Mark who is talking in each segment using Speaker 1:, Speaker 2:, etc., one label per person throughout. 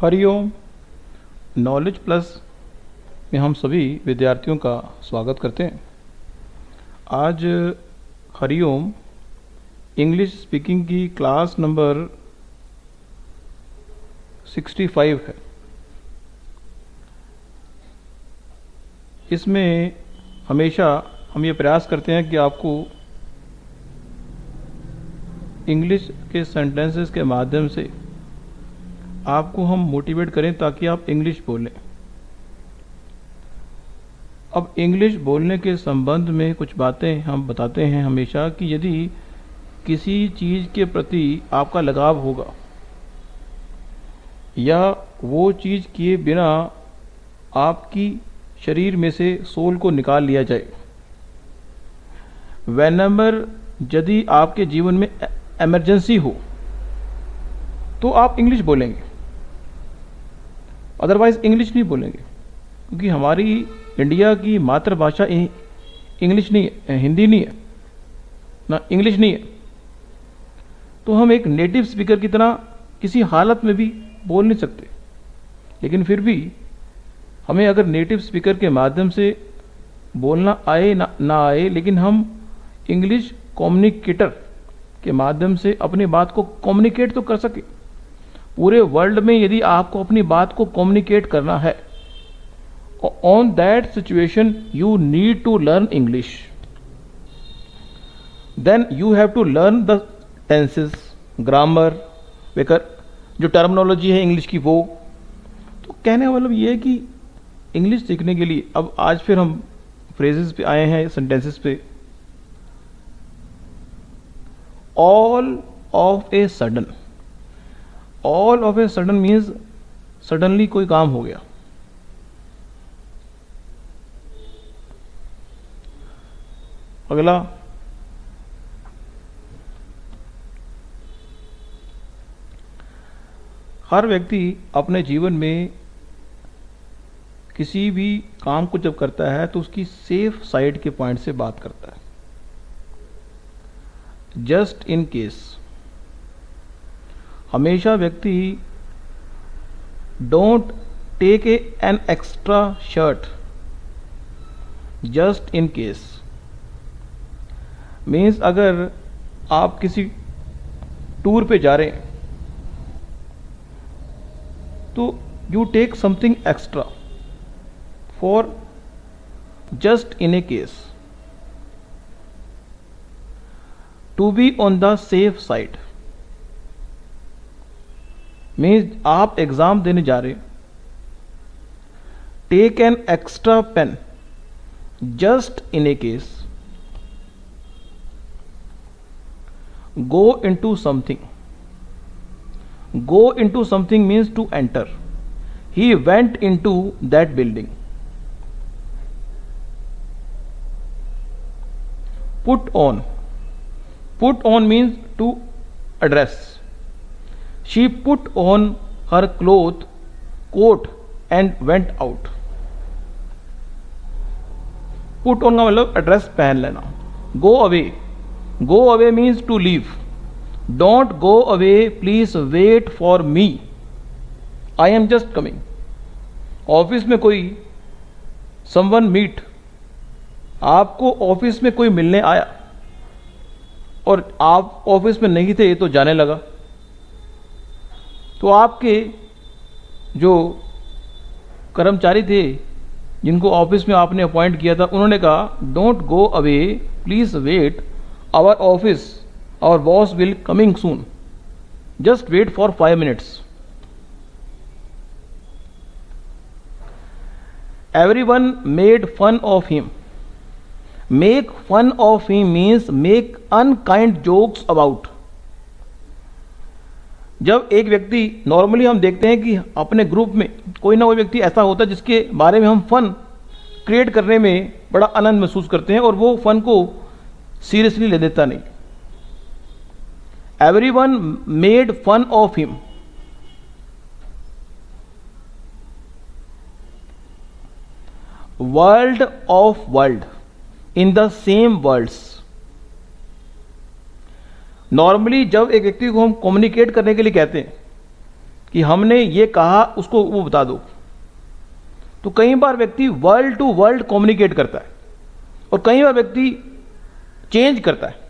Speaker 1: Hariom. Knowledge plus में हम सभी विद्यार्थियों का स्वागत करते हैं। आज हरिओम इंग्लिश स्पीकिंग की क्लास नंबर 65 है। इसमें हमेशा हम ये प्रयास करते हैं कि आपको इंग्लिश के सेंटेंसेस के माध्यम से आपको हम मोटिवेट करें ताकि आप इंग्लिश बोलें। अब इंग्लिश बोलने के संबंध में कुछ बातें हम बताते हैं हमेशा कि यदि किसी चीज़ के प्रति आपका लगाव होगा या वो चीज़ किए बिना आपकी शरीर में से सोल को निकाल लिया जाए, व्हेनेवर यदि आपके जीवन में इमरजेंसी हो तो आप इंग्लिश बोलेंगे, अदरवाइज इंग्लिश नहीं बोलेंगे। क्योंकि हमारी इंडिया की मातृभाषा इंग्लिश नहीं है, हिंदी नहीं है ना, इंग्लिश नहीं है। तो हम एक नेटिव स्पीकर की तरह किसी हालत में भी बोल नहीं सकते। लेकिन फिर भी हमें अगर नेटिव स्पीकर के माध्यम से बोलना आए ना आए, लेकिन हम इंग्लिश कम्युनिकेटर के माध्यम से अपनी बात को कम्युनिकेट तो कर सके। पूरे वर्ल्ड में यदि आपको अपनी बात को कम्युनिकेट करना है, on that situation you need to learn English. Then you have to learn the tenses, grammar, जो टर्मिनोलॉजी है इंग्लिश की वो। तो कहने का मतलब ये है कि इंग्लिश सीखने के लिए अब आज फिर हम फ्रेजेस पे आए हैं, सेंटेंसेस पे। All of a sudden, all of a sudden means suddenly कोई काम हो गया। अगला, हर व्यक्ति अपने जीवन में किसी भी काम को जब करता है तो उसकी सेफ साइड के पॉइंट से बात करता है। जस्ट इन केस, हमेशा व्यक्ति don't take an extra shirt just in case means अगर आप किसी टूर पे जा रहे हैं तो you take something extra for just in a case, to be on the safe side. Means आप एग्जाम देने जा रहे, take an extra pen just in a case. Go into something, go into something means to enter. He went into that building. Put on, put on means to address. She put on her coat and went out. Put on का मतलब address पहन लेना। Go away, go away means to leave. Don't go away, please wait for me, I am just coming. Office में कोई someone meet, आपको office में कोई मिलने आया और आप ऑफिस में नहीं थे तो जाने लगा, तो आपके जो कर्मचारी थे जिनको ऑफिस में आपने अपॉइंट किया था उन्होंने कहा don't go away, please wait, our office, our boss will coming soon, just wait for 5 minutes. Everyone made fun of him. Make fun of him means make unkind jokes about. जब एक व्यक्ति, normally हम देखते हैं कि अपने group में कोई ना कोई व्यक्ति ऐसा होता है जिसके बारे में हम फन क्रिएट करने में बड़ा आनंद महसूस करते हैं और वो फन को सीरियसली ले लेता नहीं। Everyone made fun of him. World of world, in the same worlds. Normally जब एक व्यक्ति को हम कम्युनिकेट करने के लिए कहते हैं कि हमने ये कहा, उसको वो बता दो। तो कई बार व्यक्ति वर्ड टू वर्ड कम्युनिकेट करता है और कई बार व्यक्ति चेंज करता है।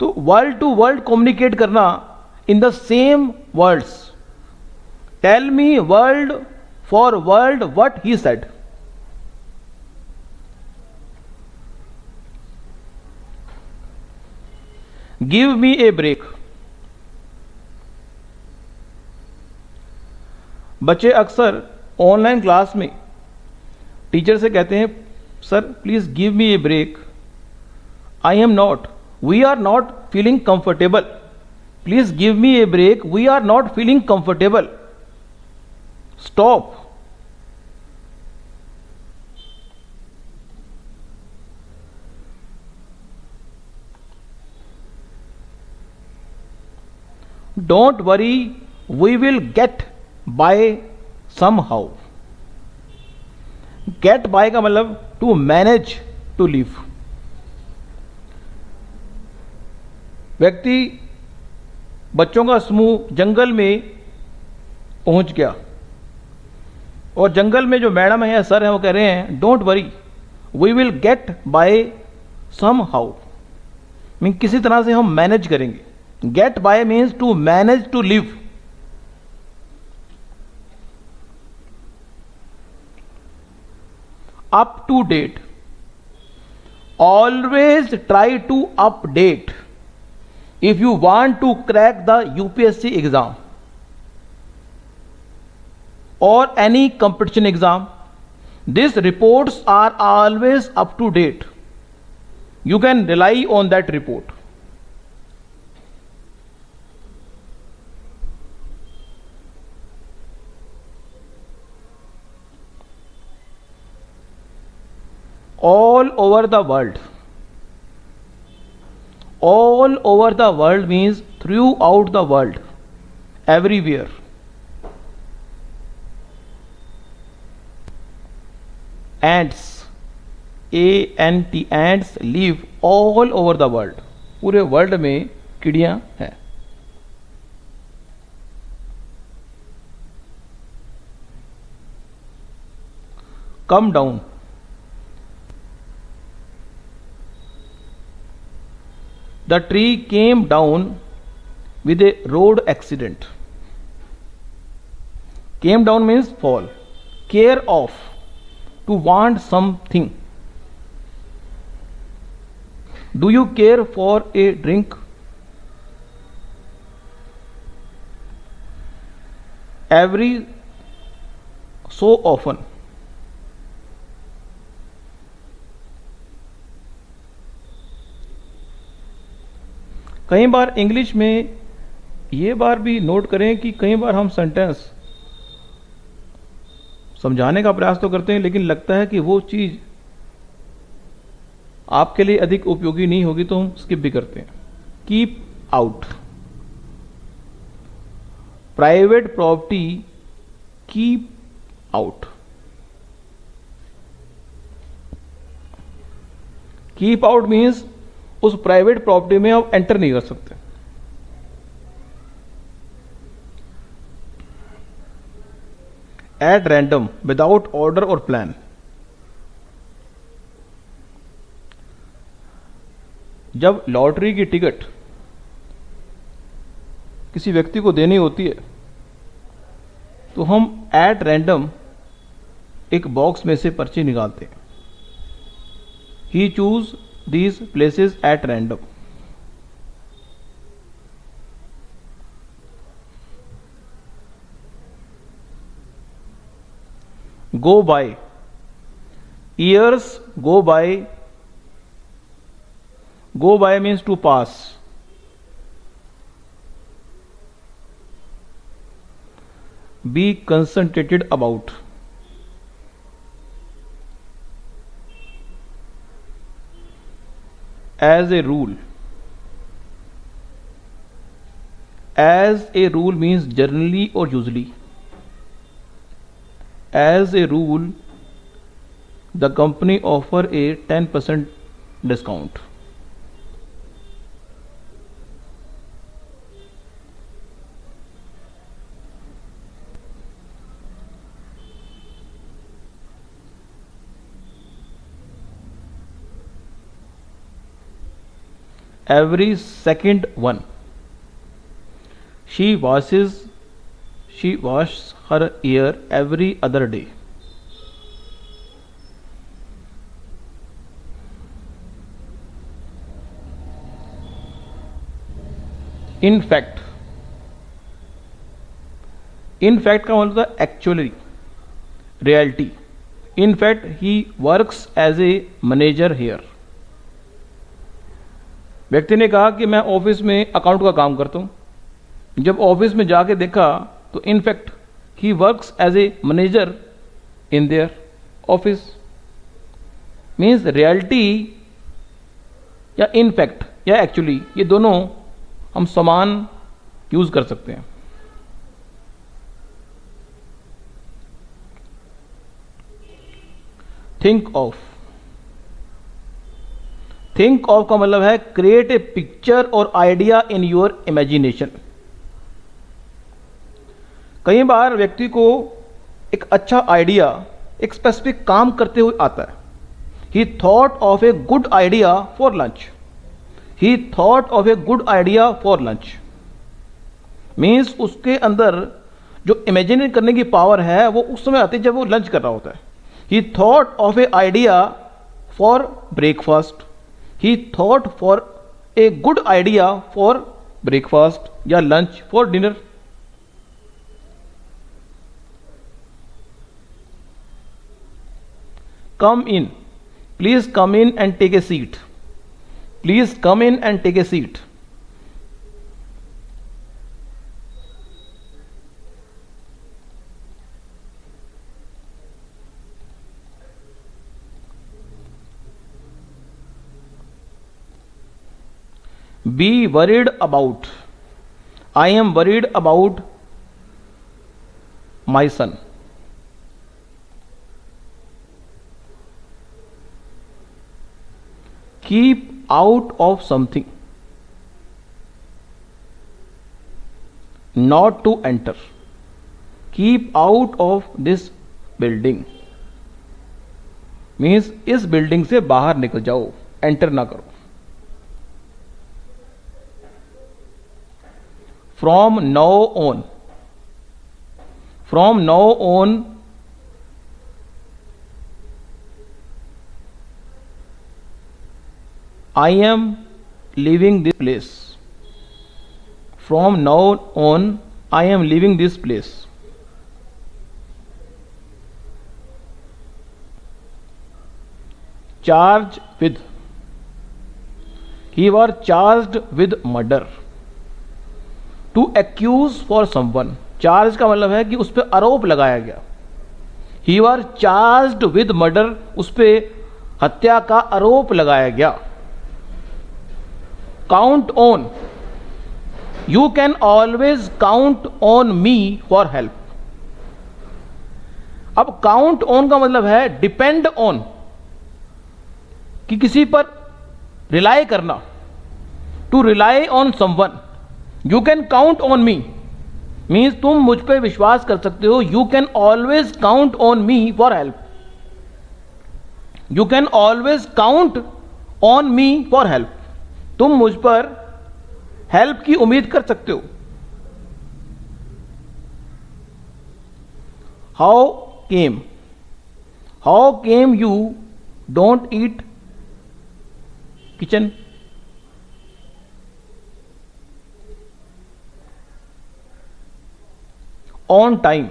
Speaker 1: तो वर्ड टू वर्ड कम्युनिकेट करना in the same words, tell me word for word what he said. Give me a break. बच्चे अक्सर ऑनलाइन क्लास में टीचर से कहते हैं, sir please give me a break, I am not, we are not feeling comfortable, please give me a break, we are not feeling comfortable, stop. Don't worry, we will get by somehow. Get by का मतलब to manage to live. व्यक्ति, बच्चों का समूह जंगल में पहुंच गया और जंगल में जो मैडम है या सर है वो कह रहे हैं, don't worry, we will get by somehow, mean किसी तरह से हम मैनेज करेंगे। Get by means to manage to live. Up to date, always try to update if you want to crack the UPSC exam or any competition exam. These reports are always up to date. You can rely on that report. All over the world. All over the world means throughout the world, everywhere. Ants, A-N-T, ants live all over the world. पूरे world में चिड़ियां हैं। Come down. The tree came down with a road accident. Came down means fall. Care of, to want something. Do you care for a drink? Every so often. कई बार English में ये बार भी note करें कि कई बार हम सेंटेंस समझाने का प्रयास तो करते हैं, लेकिन लगता है कि वो चीज़ आपके लिए अधिक उपयोगी नहीं होगी तो हम स्किप भी करते हैं। Keep out, private property, keep out. Keep out means उस प्राइवेट प्रॉपर्टी में आप एंटर नहीं कर सकते। एट रैंडम, विदाउट ऑर्डर और प्लान। जब लॉटरी की टिकट किसी व्यक्ति को देनी होती है तो हम एट रैंडम एक बॉक्स में से पर्ची निकालते हैं। ही choose these places at random. Go by, years go by. Go by means to pass. Be concentrated about. As a rule. As a rule means generally or usually. As a rule, the company offer a 10% discount. every second one. She washes her hair every other day. In fact, in fact का मतलब था actually, reality. In fact he works as a manager here. व्यक्ति ने कहा कि मैं office में account का काम करता हूं. जब ऑफिस में जाके देखा तो in fact he works as a manager in their office. Means reality या इन फैक्ट या एक्चुअली, ये दोनों हम समान यूज कर सकते हैं. Think of. थिंक ऑफ का मतलब है क्रिएट ए पिक्चर और आइडिया इन योर इमेजिनेशन. कई बार व्यक्ति को एक अच्छा आइडिया एक स्पेसिफिक काम करते हुए आता है. ही thought of a good idea for lunch. He thought of a good idea for lunch means उसके अंदर जो इमेजिन करने की पावर है वो उस समय आती है जब वो लंच कर रहा होता है. He thought of a idea for breakfast. He thought for a good idea for breakfast या lunch for dinner. Come in. Please come in and take a seat. Please come in and take a seat. Be worried about. I am worried about my son. Keep out of something. Not to enter. Keep out of this building. Means इस building से बाहर निकल जाओ, enter ना करो. From now on. From now on, I am leaving this place. From now on, I am leaving this place. Charged with. He was charged with murder. To accuse for someone. Charge का मतलब है कि उस पर आरोप लगाया गया. He were charged with murder. उस पर हत्या का आरोप लगाया गया. Count on. You can always count on me for help. अब काउंट ऑन का मतलब है डिपेंड ऑन, कि किसी पर रिलाई करना. To rely on someone. You can count on me means तुम मुझ पर विश्वास कर सकते हो. You can always count on me for help. You can always count on me for help. तुम मुझ पर हेल्प की उम्मीद कर सकते हो. How came you don't eat kitchen. On time.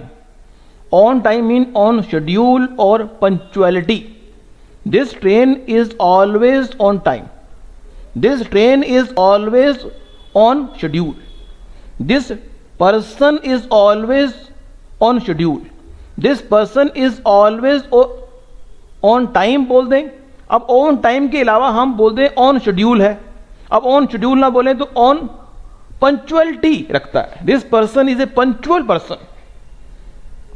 Speaker 1: On time mean on schedule or punctuality. This train is always on time. This train is always on schedule. This person is always on schedule. This person is always on time बोल दें. अब on time के अलावा हम बोल दें on schedule है. अब on schedule ना बोलें तो on punctuality रखता है. This person is a punctual person.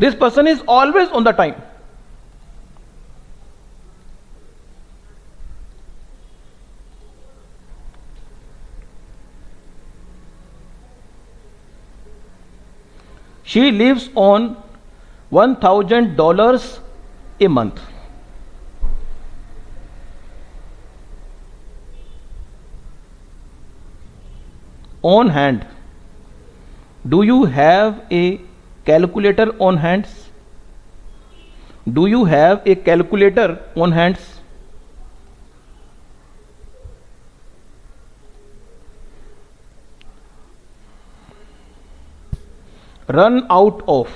Speaker 1: This person is always on the time. She lives on $1,000 a month. On hand, do you have a calculator on hands, do you have a calculator on hands. Run out of,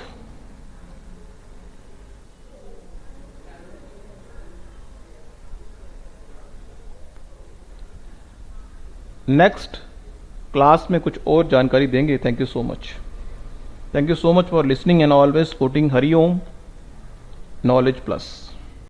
Speaker 1: next class में कुछ और जानकारी देंगे। Thank you so much, thank you so much for listening and always supporting Hariom knowledge plus.